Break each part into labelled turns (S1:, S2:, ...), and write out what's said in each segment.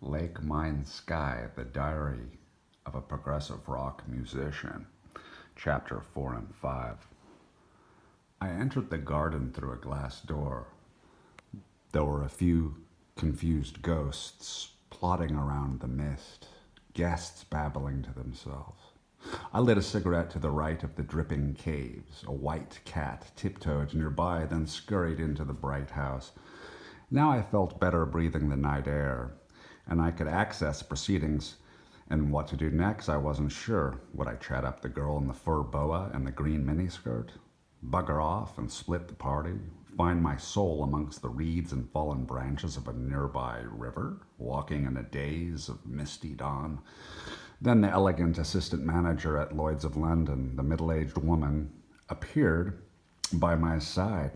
S1: Lake Mine Sky, The Diary of a Progressive Rock Musician, Chapter 4 and 5. I entered the garden through a glass door. There were a few confused ghosts plodding around the mist, guests babbling to themselves. I lit a cigarette to the right of the dripping caves. A white cat tiptoed nearby, then scurried into the bright house. Now I felt better breathing the night air, and I could access proceedings. And what to do next, I wasn't sure. Would I chat up the girl in the fur boa and the green miniskirt? Bugger off and split the party? Find my soul amongst the reeds and fallen branches of a nearby river, walking in a daze of misty dawn? Then the elegant assistant manager at Lloyd's of London, the middle-aged woman, appeared by my side.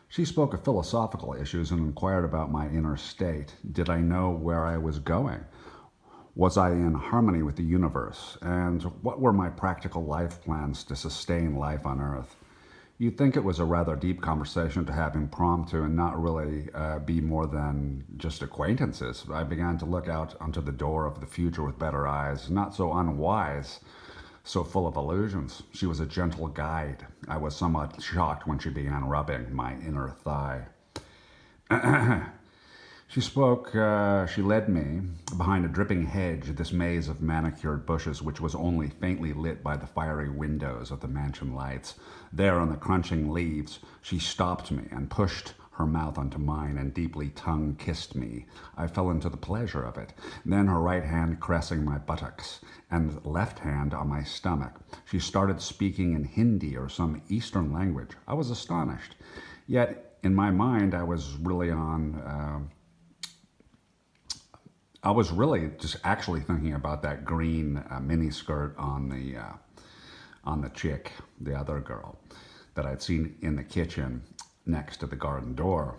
S1: She spoke of philosophical issues and inquired about my inner state. Did I know where I was going? Was I in harmony with the universe? And what were my practical life plans to sustain life on Earth? You'd think it was a rather deep conversation to have impromptu and not really be more than just acquaintances. I began to look out onto the door of the future with better eyes, not so unwise, so full of illusions. She was a gentle guide. I was somewhat shocked when she began rubbing my inner thigh. She led me behind a dripping hedge, this maze of manicured bushes, which was only faintly lit by the fiery windows of the mansion lights. There, on the crunching leaves, she stopped me and pushed her mouth onto mine and deeply tongue-kissed me. I fell into the pleasure of it. Then her right hand caressing my buttocks and left hand on my stomach. She started speaking in Hindi or some Eastern language. I was astonished. Yet, in my mind, I was really just actually thinking about that green miniskirt on the chick, the other girl, that I'd seen in the kitchen next to the garden door.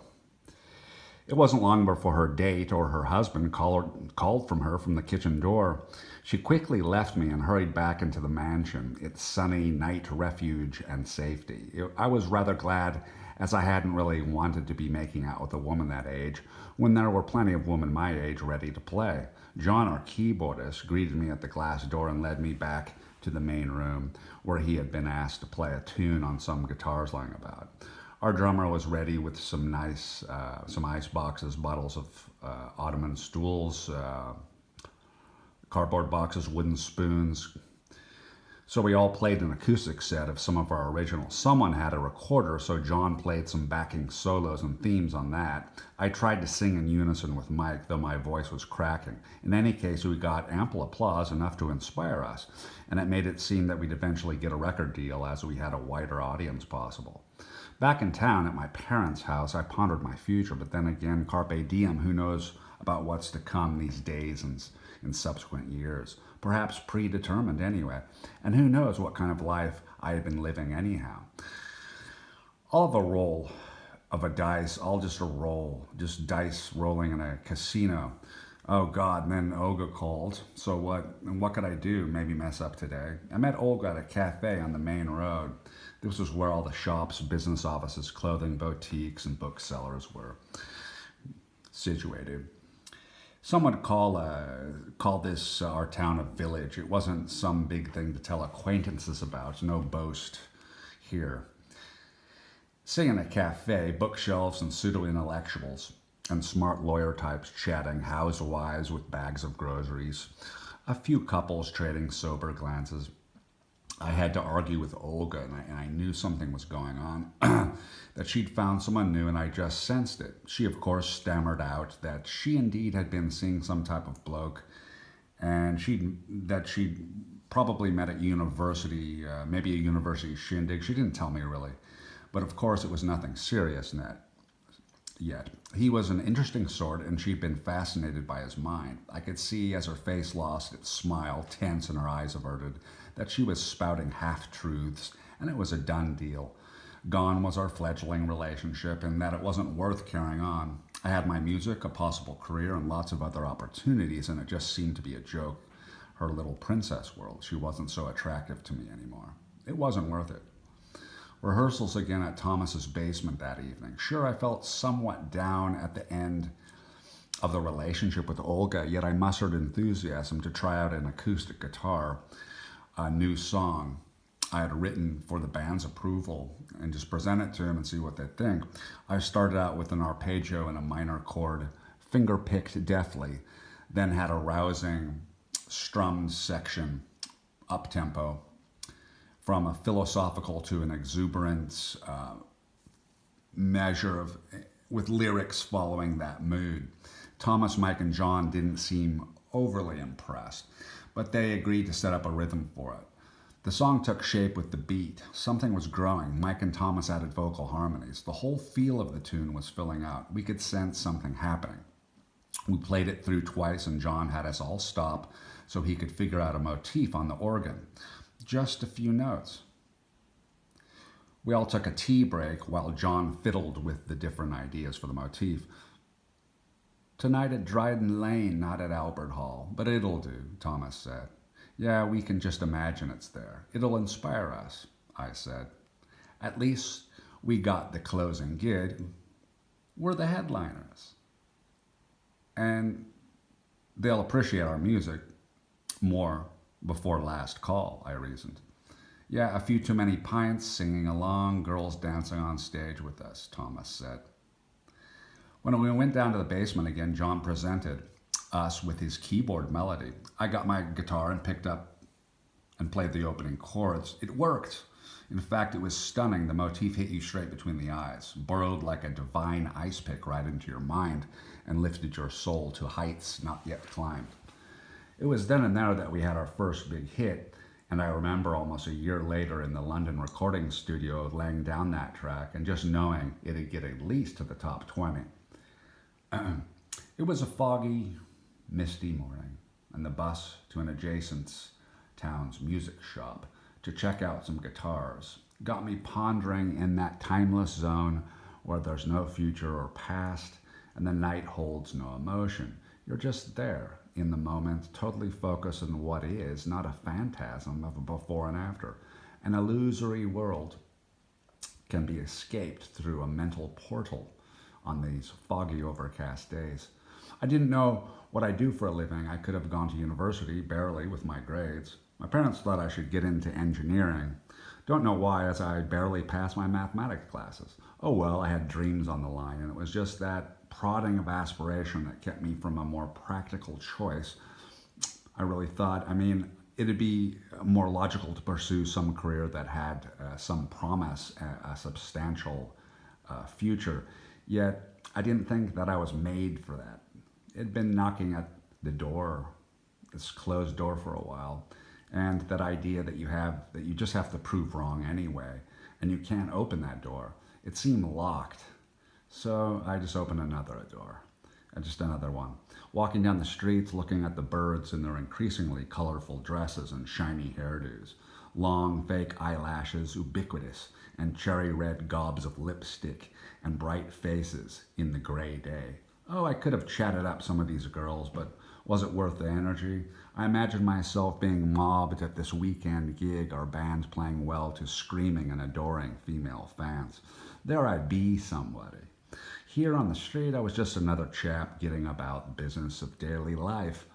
S1: It wasn't long before her date or her husband called from her from the kitchen door. She quickly left me and hurried back into the mansion, its sunny night refuge and safety. I was rather glad, as I hadn't really wanted to be making out with a woman that age, when there were plenty of women my age ready to play. John, our keyboardist, greeted me at the glass door and led me back to the main room, where he had been asked to play a tune on some guitars lying about. Our drummer was ready with some ice boxes, bottles of ottoman stools, cardboard boxes, wooden spoons. So we all played an acoustic set of some of our originals. Someone had a recorder, so John played some backing solos and themes on that. I tried to sing in unison with Mike, though my voice was cracking. In any case, we got ample applause, enough to inspire us, and it made it seem that we'd eventually get a record deal as we had a wider audience possible. Back in town at my parents' house, I pondered my future, but then again, carpe diem, who knows about what's to come these days and in subsequent years. Perhaps predetermined anyway, and who knows what kind of life I had been living anyhow. All of a roll of a dice, all just a roll, just dice rolling in a casino. Oh God, and then Olga called. So what could I do? Maybe mess up today. I met Olga at a cafe on the main road. This was where all the shops, business offices, clothing boutiques, and booksellers were situated. Some would call this our town a village. It wasn't some big thing to tell acquaintances about, no boast here. Sitting in a cafe, bookshelves and pseudo-intellectuals and smart lawyer types chatting housewives with bags of groceries, a few couples trading sober glances. I had to argue with Olga, and I knew something was going on, that she'd found someone new, and I just sensed it. She, of course, stammered out that she indeed had been seeing some type of bloke, and she'd probably met at university, maybe a university shindig. She didn't tell me really, but of course it was nothing serious yet. He was an interesting sort, and she'd been fascinated by his mind. I could see, as her face lost its smile, tense and her eyes averted, that she was spouting half-truths, and it was a done deal. Gone was our fledgling relationship, and that it wasn't worth carrying on. I had my music, a possible career, and lots of other opportunities, and it just seemed to be a joke. Her little princess world, she wasn't so attractive to me anymore. It wasn't worth it. Rehearsals again at Thomas's basement that evening. Sure, I felt somewhat down at the end of the relationship with Olga, yet I mustered enthusiasm to try out an acoustic guitar, a new song I had written for the band's approval, and just present it to him and see what they'd think. I started out with an arpeggio and a minor chord, finger-picked deftly, then had a rousing strummed section, up-tempo, from a philosophical to an exuberant measure of, with lyrics following that mood. Thomas, Mike, and John didn't seem overly impressed, but they agreed to set up a rhythm for it. The song took shape with the beat. Something was growing. Mike and Thomas added vocal harmonies. The whole feel of the tune was filling out. We could sense something happening. We played it through twice, and John had us all stop so he could figure out a motif on the organ. Just a few notes. We all took a tea break while John fiddled with the different ideas for the motif. "Tonight at Dryden Lane, not at Albert Hall, but it'll do," Thomas said. "Yeah, we can just imagine it's there. It'll inspire us," I said. "At least we got the closing gig. We're the headliners. And they'll appreciate our music more before last call," I reasoned. "Yeah, a few too many pints, singing along, girls dancing on stage with us," Thomas said. When we went down to the basement again, John presented us with his keyboard melody. I got my guitar and picked up and played the opening chords. It worked. In fact, it was stunning. The motif hit you straight between the eyes, burrowed like a divine ice pick right into your mind, and lifted your soul to heights not yet climbed. It was then and there that we had our first big hit, and I remember almost a year later in the London recording studio laying down that track and just knowing it'd get at least to the top 20. It was a foggy, misty morning, and the bus to an adjacent town's music shop to check out some guitars got me pondering in that timeless zone where there's no future or past and the night holds no emotion. You're just there in the moment, totally focused on what is, not a phantasm of a before and after. An illusory world can be escaped through a mental portal on these foggy, overcast days. I didn't know what I do for a living. I could have gone to university, barely, with my grades. My parents thought I should get into engineering. Don't know why, as I barely passed my mathematics classes. Oh well, I had dreams on the line, and it was just that prodding of aspiration that kept me from a more practical choice. I really thought, it'd be more logical to pursue some career that had some promise, a substantial future. Yet, I didn't think that I was made for that. It'd been knocking at the door, this closed door for a while, and that idea that you just have to prove wrong anyway, and you can't open that door. It seemed locked. So I just opened another door, and just another one. Walking down the streets, looking at the birds in their increasingly colorful dresses and shiny hairdos, long fake eyelashes ubiquitous, and cherry red gobs of lipstick and bright faces in the gray day. Oh, I could have chatted up some of these girls, but was it worth the energy? I imagined myself being mobbed at this weekend gig, our band playing well to screaming and adoring female fans. There I'd be somebody. Here on the street, I was just another chap getting about the business of daily life,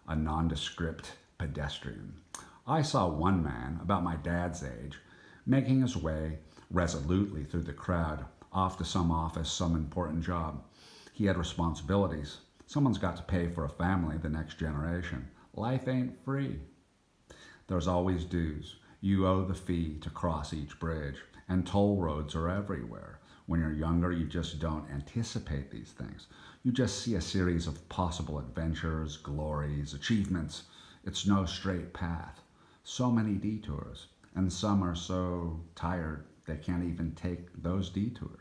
S1: a nondescript pedestrian. I saw one man, about my dad's age, making his way resolutely through the crowd, off to some office, some important job. He had responsibilities. Someone's got to pay for a family, the next generation. Life ain't free. There's always dues. You owe the fee to cross each bridge, and toll roads are everywhere. When you're younger, you just don't anticipate these things. You just see a series of possible adventures, glories, achievements. It's no straight path. So many detours, and some are so tired they can't even take those detours.